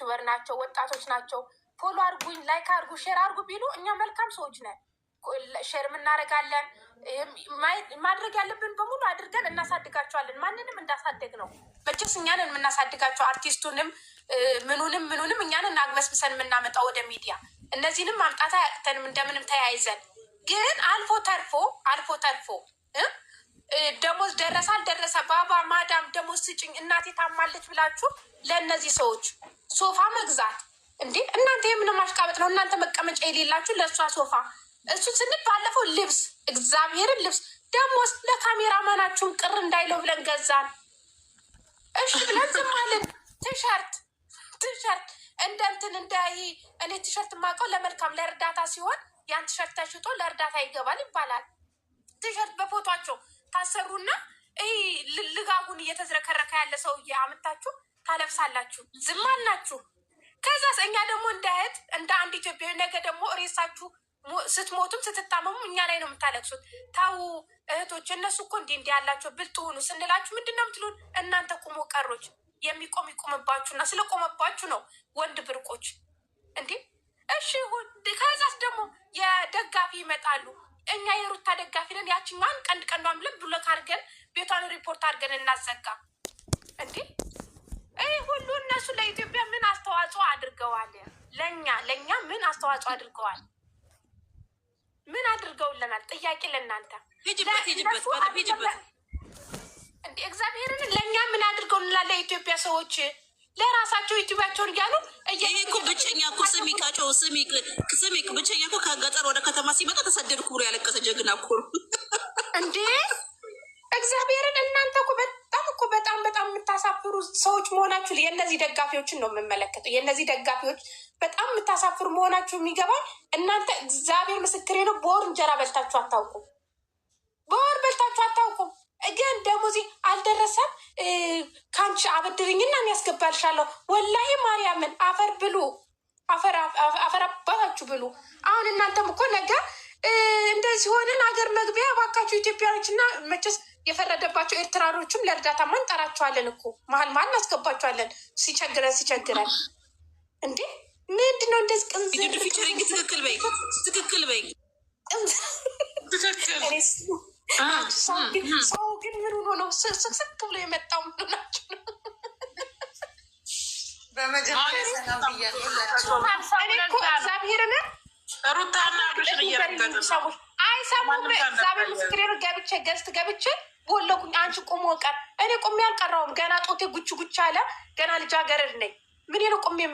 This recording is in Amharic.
ዩቱበር ናቸው፣ ወጣቶች ናቸው። ፎሎ አርጉኝ፣ ላይክ አርጉ፣ ሼር አርጉ ቢሉ እኛ መልካም ሰዎች ነን። ሼር እናደርጋለን። ማድረግ ያለብን በሙሉ አድርገን እናሳድጋቸዋለን። ማንንም እንዳሳደግ ነው። መቼስ እኛንን የምናሳድጋቸው አርቲስቱንም ምኑንም እኛንን አግበስብሰን የምናመጣው ወደ ሚዲያ። እነዚህንም ማምጣት አያቅተንም እንደምንም ተያይዘን። ግን አልፎ ተርፎ ደሞዝ ደረሰ አልደረሰ ባባ ማዳም ደሞዝ ስጭኝ እናቴ ታማለች ብላችሁ ለእነዚህ ሰዎች ሶፋ መግዛት እንዴ! እናንተ የምን ማሽቃበጥ ነው? እናንተ መቀመጫ የሌላችሁ ለእሷ ሶፋ እሱ ስንል ባለፈው ልብስ እግዚአብሔርን ልብስ ደሞዝ ለካሜራማናችሁን ቅር እንዳይለው ብለን ገዛን። እሺ ብለን ዝም አልን። ቲሸርት እንደ እኔ ቲሸርት የማውቀው ለመልካም ለእርዳታ ሲሆን ያን ቲሸርት ተሽጦ ለእርዳታ ይገባል ይባላል። ቲሸርት በፎቷቸው ታሰሩና ልጋጉን እየተዝረከረከ ያለ ሰውዬ አምታችሁ ታለብሳላችሁ። ዝም አልናችሁ። ከዛስ እኛ ደግሞ እንደ እህት እንደ አንድ ኢትዮጵያዊ ነገ ደግሞ ሬሳችሁ ስትሞቱም ስትታመሙ እኛ ላይ ነው የምታለቅሱት። ታው እህቶች እነሱ እኮ እንዲህ ያላቸው ብልጥ ሆኑ ስንላችሁ ምንድን ነው የምትሉን? እናንተ ቁሞ ቀሮች የሚቆም ይቆምባችሁና ስለቆመባችሁ ነው ወንድ ብርቆች እንዴ። እሺ ከዛስ ደግሞ የደጋፊ ይመጣሉ። እኛ የሩታ ደጋፊ ነን። ያችኛን ቀንዷን ብለን ብሎክ አድርገን ቤቷን ሪፖርት አድርገን እናዘጋ እንዴ። ይህ ሁሉ እነሱ ለኢትዮጵያ ምን አስተዋጽኦ አድርገዋል? ለእኛ ምን አስተዋጽኦ አድርገዋል? ምን አድርገውልናል? ጥያቄ ለእናንተ እንዲ እግዚአብሔርን ለእኛ ምን አድርገውልናል? ለኢትዮጵያ ሰዎች ለራሳቸው ዩቲዩባቸውን እያሉ ይሄ እኮ ብቸኛ እኮ ስሚ ብቸኛ እኮ ከገጠር ወደ ከተማ ሲመጣ ተሰደድኩ ብሎ ያለቀሰ ጀግና እኮ እንዴ! እግዚአብሔርን እናንተ እኮ በጣም የምታሳፍሩ ሰዎች መሆናችሁ የእነዚህ ደጋፊዎችን ነው የምመለከተው። የእነዚህ ደጋፊዎች በጣም የምታሳፍሩ መሆናችሁ የሚገባኝ እናንተ እግዚአብሔር ምስክሬ ነው። በወር እንጀራ በልታችሁ አታውቁም። ግን ደሞዜ አልደረሰም ከአንቺ አበድርኝና እኔ ያስገባልሻለሁ። ወላሂ ማርያምን አፈር ብሉ፣ አፈር አባታችሁ ብሉ። አሁን እናንተም እኮ ነገር እንደዚህ ሆንን ሀገር መግቢያ እባካችሁ ኢትዮጵያኖች እና መቼስ የፈረደባቸው ኤርትራኖችም ለእርዳታ እንጠራቸዋለን እኮ መሀል እናስገባቸዋለን ሲቸግረን እንዴ ምንድን ነው እንደዚህ ቅንዝ ፊቸሪንግ ትክክል በይ ሰው ግን ምን ሆኖ ነው ስቅስቅ ብሎ የመጣው? ምኑ ናቸው ነው? እግዚአብሔርን ሩታና ሰዎች አይሰሙም። እግዚአብሔር ምስክሬ ነው። ገብቼ ቦለኩኝ። አንቺ ቁሞ ቀር እኔ ቁሜ አልቀረውም። ገና ጦቴ ጉች አለ። ገና ልጃገረድ ነኝ። ምን ነው ቁሜ